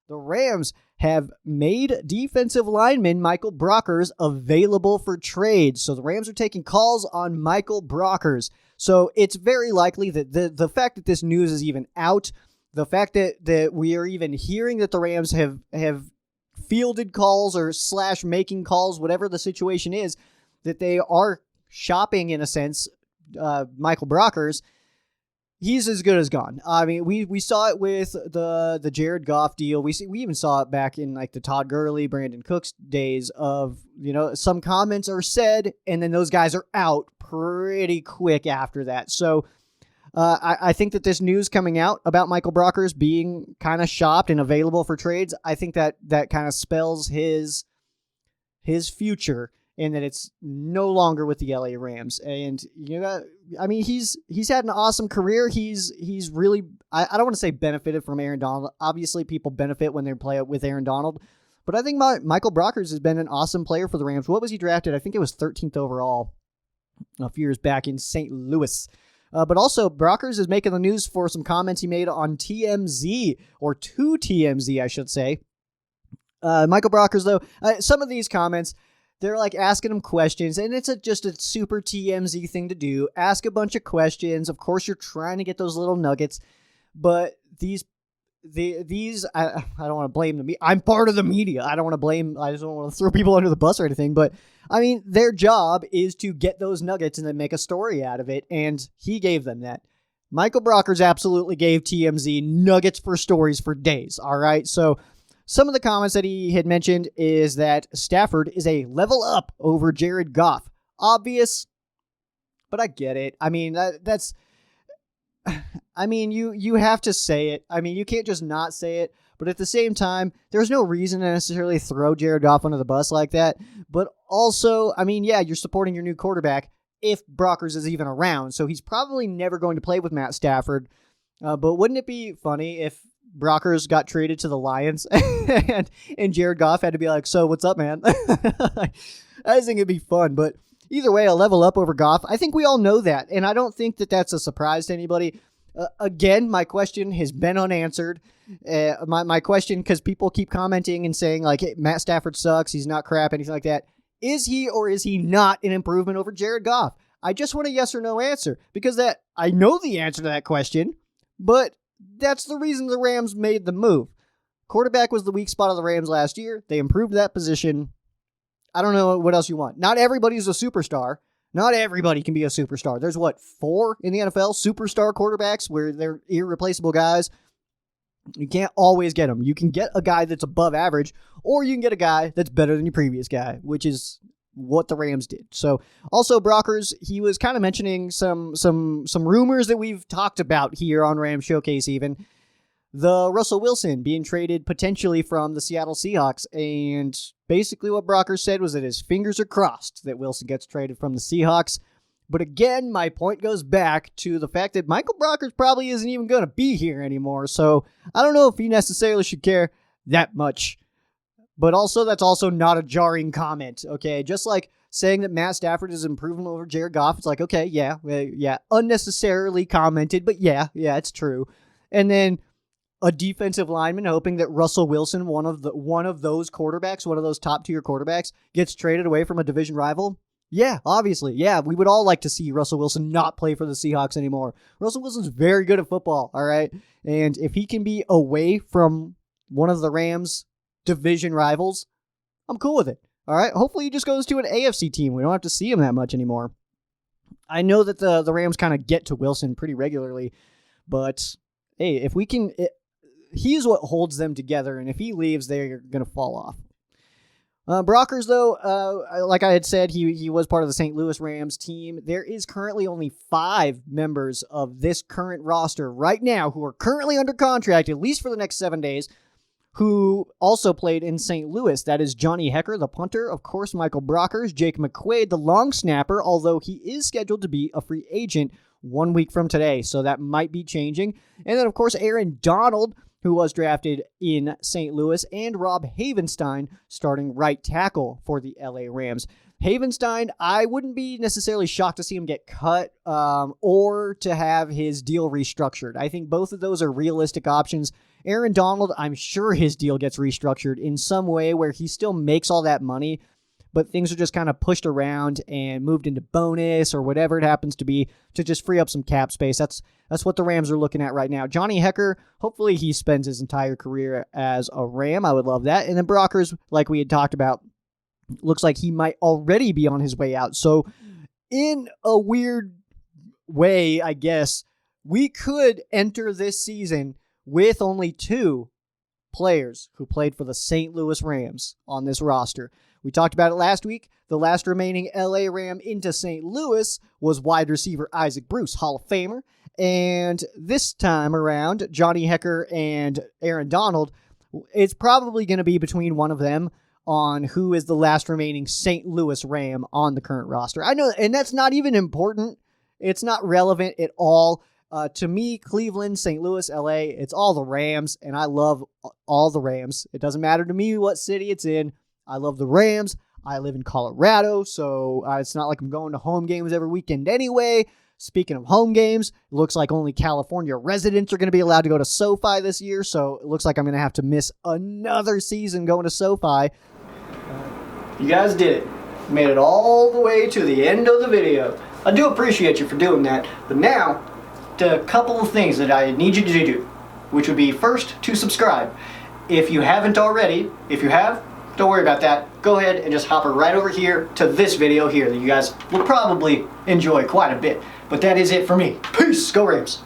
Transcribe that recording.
the Rams have made defensive lineman Michael Brockers available for trade. So the Rams are taking calls on Michael Brockers. So it's very likely that the fact that this news is even out, the fact that we are even hearing that the Rams have fielded calls or / making calls, whatever the situation is, that they are shopping, in a sense, Michael Brockers, he's as good as gone. I mean, we saw it with the Jared Goff deal. We even saw it back in like the Todd Gurley, Brandon Cooks days of, some comments are said and then those guys are out pretty quick after that. So I think that this news coming out about Michael Brockers being kind of shopped and available for trades, I think that kind of spells his future, and that it's no longer with the LA Rams. And he's had an awesome career. He's really, I don't want to say benefited from Aaron Donald. Obviously, people benefit when they play with Aaron Donald, but I think Michael Brockers has been an awesome player for the Rams. What was he drafted? I think it was 13th overall a few years back in St. Louis. But also, Brockers is making the news for some comments he made on TMZ, or to TMZ, I should say. Michael Brockers, though, some of these comments, they're like asking him questions, and it's just a super TMZ thing to do. Ask a bunch of questions. Of course, you're trying to get those little nuggets, but these I don't want to blame the media. I'm part of the media. I just don't want to throw people under the bus or anything, but I mean, their job is to get those nuggets and then make a story out of it, and he gave them that. Michael Brockers absolutely gave TMZ nuggets for stories for days, all right? So some of the comments that he had mentioned is that Stafford is a level up over Jared Goff. Obvious, but I get it. I mean, that's... I mean, you have to say it. I mean, you can't just not say it. But at the same time, there's no reason to necessarily throw Jared Goff under the bus like that. But also, I mean, yeah, you're supporting your new quarterback if Brockers is even around. So he's probably never going to play with Matt Stafford. But wouldn't it be funny if Brockers got traded to the Lions and Jared Goff had to be like, so what's up, man? I just think it'd be fun. But either way, a level up over Goff. I think we all know that. And I don't think that that's a surprise to anybody. Again, my question has been unanswered. My question, because people keep commenting and saying, like, hey, Matt Stafford sucks, he's not crap, anything like that. Is he or is he not an improvement over Jared Goff? I just want a yes or no answer, because I know the answer to that question, but that's the reason the Rams made the move. Quarterback was the weak spot of the Rams last year. They improved that position. I don't know what else you want. Not everybody's a superstar. Not everybody can be a superstar. There's 4 in the NFL superstar quarterbacks where they're irreplaceable guys. You can't always get them. You can get a guy that's above average, or you can get a guy that's better than your previous guy, which is what the Rams did. So also Brockers, he was kind of mentioning some rumors that we've talked about here on Rams Showcase even. The Russell Wilson being traded potentially from the Seattle Seahawks, and basically what Brockers said was that his fingers are crossed that Wilson gets traded from the Seahawks. But again, my point goes back to the fact that Michael Brockers probably isn't even going to be here anymore, so I don't know if he necessarily should care that much. But also, that's also not a jarring comment, okay? Just like saying that Matt Stafford is improving over Jared Goff, it's like, okay, yeah, unnecessarily commented, but yeah, it's true. And then a defensive lineman hoping that Russell Wilson, one of those quarterbacks, one of those top-tier quarterbacks, gets traded away from a division rival. Yeah, obviously. Yeah, we would all like to see Russell Wilson not play for the Seahawks anymore. Russell Wilson's very good at football, all right? And if he can be away from one of the Rams' division rivals, I'm cool with it, all right? Hopefully he just goes to an AFC team. We don't have to see him that much anymore. I know that the Rams kind of get to Wilson pretty regularly, but hey, if we can... he's what holds them together, and if he leaves, they're going to fall off. Brockers, though, like I had said, he was part of the St. Louis Rams team. There is currently only 5 members of this current roster right now who are currently under contract, at least for the next 7 days, who also played in St. Louis. That is Johnny Hekker, the punter, of course, Michael Brockers, Jake McQuaid, the long snapper, although he is scheduled to be a free agent 1 week from today, so that might be changing. And then, of course, Aaron Donald, who was drafted in St. Louis, and Rob Havenstein, starting right tackle for the LA Rams. Havenstein, I wouldn't be necessarily shocked to see him get cut or to have his deal restructured. I think both of those are realistic options. Aaron Donald, I'm sure his deal gets restructured in some way where he still makes all that money, but things are just kind of pushed around and moved into bonus or whatever it happens to be to just free up some cap space. That's what the Rams are looking at right now. Johnny Hekker, hopefully he spends his entire career as a Ram. I would love that. And then Brockers, like we had talked about, looks like he might already be on his way out. So in a weird way, I guess, we could enter this season with only 2 players who played for the St. Louis Rams on this roster. We talked about it last week. The last remaining LA Ram into St. Louis was wide receiver Isaac Bruce, Hall of Famer. And this time around, Johnny Hekker and Aaron Donald, it's probably going to be between one of them on who is the last remaining St. Louis Ram on the current roster. I know, and that's not even important. It's not relevant at all. To me, Cleveland, St. Louis, LA, it's all the Rams, and I love all the Rams. It doesn't matter to me what city it's in. I love the Rams. I live in Colorado, so it's not like I'm going to home games every weekend anyway. Speaking of home games, it looks like only California residents are going to be allowed to go to SoFi this year, so it looks like I'm going to have to miss another season going to SoFi. You guys did it. You made it all the way to the end of the video. I do appreciate you for doing that, but now, a couple of things that I need you to do, which would be first, to subscribe. If you haven't already, if you have, don't worry about that. Go ahead and just hop right over here to this video here that you guys will probably enjoy quite a bit. But that is it for me. Peace. Go Rams.